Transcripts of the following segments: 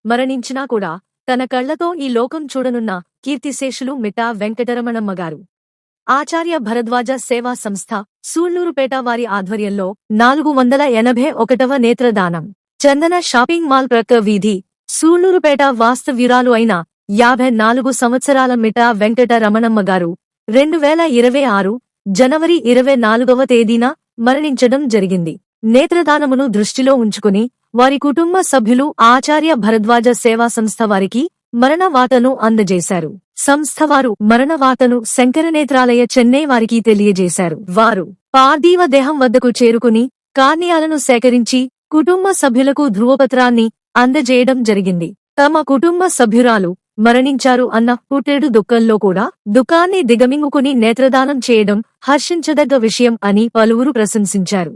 మరణించినా కూడా తన కళ్లతో ఈ లోకం చూడనున్న కీర్తిశేషులు మిఠా వెంకటరమణమ్మ గారు. ఆచార్య భరద్వాజ సేవా సంస్థ సూళ్లూరుపేట వారి ఆధ్వర్యంలో 481వ నేత్రదానం. చందన షాపింగ్ మాల్ ప్రక్క వీధి, సూళ్లూరుపేట వాస్తవ్యురాలు అయిన 54 సంవత్సరాల మిఠా వెంకట రమణమ్మ గారు 2026 జనవరి 24వ తేదీన మరణించడం జరిగింది. నేత్రదానమును దృష్టిలో ఉంచుకుని వారి కుటుంబ సభ్యులు ఆచార్య భరద్వాజ సేవా సంస్థ వారికి మరణవాతను అందజేశారు. సంస్థవారు మరణవాతను శంకరనేత్రాలయ చెన్నై వారికి తెలియజేశారు. వారు పార్థివ దేహం వద్దకు చేరుకుని కార్నియాలను సేకరించి కుటుంబ సభ్యులకు ధృవపత్రాన్ని అందజేయడం జరిగింది. తమ కుటుంబ సభ్యురాలు మరణించారు అన్న పుట్టెడు దుఃఖంలో కూడా దుఃఖాన్ని దిగమింగుకుని నేత్రదానం చేయడం హర్షించదగ్గ విషయం అని పలువురు ప్రశంసించారు.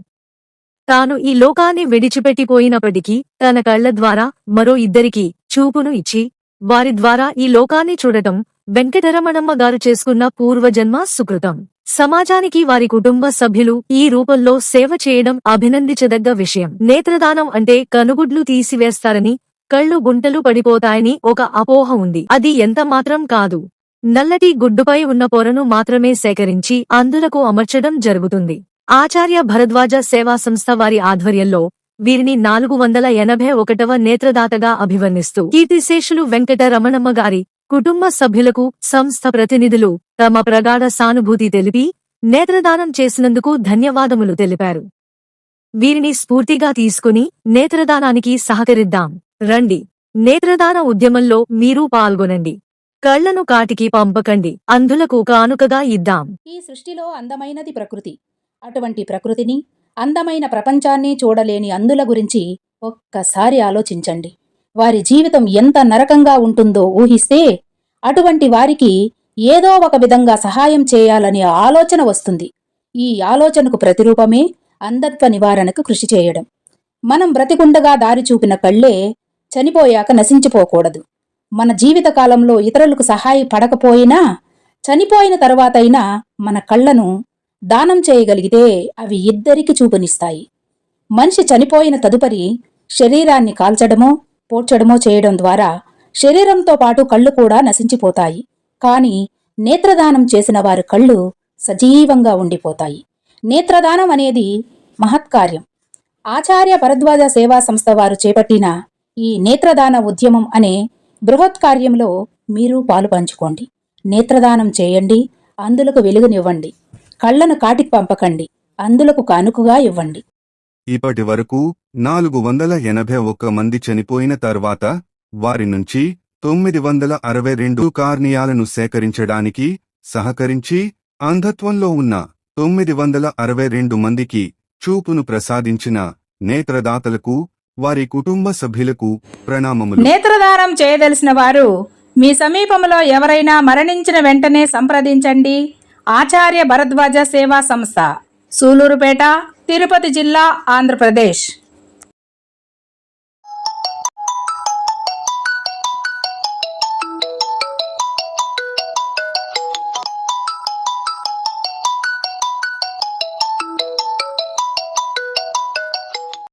తాను ఈ లోకాన్ని విడిచిపెట్టిపోయినప్పటికీ తన కళ్ల ద్వారా మరో ఇద్దరికి చూపును ఇచ్చి వారి ద్వారా ఈ లోకాన్ని చూడటం వెంకటరమణమ్మ గారు చేసుకున్న పూర్వజన్మ సుకృతం. సమాజానికి వారి కుటుంబ సభ్యులు ఈ రూపంలో సేవ చేయడం అభినందించదగ్గ విషయం. నేత్రదానం అంటే కనుగుడ్లు తీసివేస్తారని, కళ్ళు గుంటలు పడిపోతాయని ఒక అపోహ ఉంది. అది ఎంత మాత్రం కాదు. నల్లటి గుడ్డుపై ఉన్న పొరను మాత్రమే సేకరించి అందులకు అమర్చడం జరుగుతుంది. ఆచార్య భరద్వాజ సేవా సంస్థ వారి ఆధ్వర్యంలో వీరిని 481వ నేత్రదాతగా అభివర్ణిస్తూ కీర్తిశేషులు వెంకట రమణమ్మ గారి కుటుంబ సభ్యులకు సంస్థ ప్రతినిధులు తమ ప్రగాఢ సానుభూతి తెలిపి నేత్రదానం చేసినందుకు ధన్యవాదములు తెలిపారు. వీరిని స్ఫూర్తిగా తీసుకుని నేత్రదానానికి సహకరిద్దాం రండి. నేత్రదాన ఉద్యమంలో మీరు పాల్గొనండి. కళ్లను కాటికి పంపకండి, అంధులకు కానుకగా ఇద్దాం. ఈ సృష్టిలో అందమైనది ప్రకృతి. అటువంటి ప్రకృతిని, అందమైన ప్రపంచాన్ని చూడలేని అంధుల గురించి ఒక్కసారి ఆలోచించండి. వారి జీవితం ఎంత నరకంగా ఉంటుందో ఊహిస్తే అటువంటి వారికి ఏదో ఒక విధంగా సహాయం చేయాలనే ఆలోచన వస్తుంది. ఈ ఆలోచనకు ప్రతిరూపమే అంధత్వ నివారణకు కృషి చేయడం. మనం బ్రతికుండగా దారి చూపిన కళ్ళే చనిపోయాక నశించిపోకూడదు. మన జీవితకాలంలో ఇతరులకు సహాయపడకపోయినా చనిపోయిన తరువాతైనా మన కళ్లను దానం చేయగలిగితే అవి ఇద్దరికి చూపునిస్తాయి. మనిషి చనిపోయిన తదుపరి శరీరాన్ని కాల్చడమో పోడ్చడమో చేయడం ద్వారా శరీరంతో పాటు కళ్ళు కూడా నశించిపోతాయి. కాని నేత్రదానం చేసిన వారి కళ్ళు సజీవంగా ఉండిపోతాయి. నేత్రదానం అనేది మహత్కార్యం. ఆచార్య భరద్వాజ సేవా సంస్థ వారు చేపట్టిన ఈ నేత్రదాన ఉద్యమం అనే బృహత్ కార్యంలో మీరు పాలు పంచుకోండి. నేత్రదానం చేయండి, అంధులకు వెలుగునివ్వండి. కళ్లను కాటికి పంపకండి, అంధులకు కానుకగా ఇవ్వండి. ఇప్పటి వరకు 481 మంది చనిపోయిన తర్వాత వారి నుంచి 962 కార్నియాలను సేకరించడానికి సహకరించి అంధత్వంలో ఉన్న 962 మందికి చూపును ప్రసాదించిన నేత్రదాతలకు వారి కుటుంబ సభ్యులకు ప్రణామములు. నేత్రదానం చేయదలిసిన వారు మీ సమీపంలో ఎవరైనా మరణించిన వెంటనే సంప్రదించండి. ఆచార్య భరద్వాజ సేవా సంస్థ, సూలూరుపేట, తిరుపతి జిల్లా, ఆంధ్రప్రదేశ్.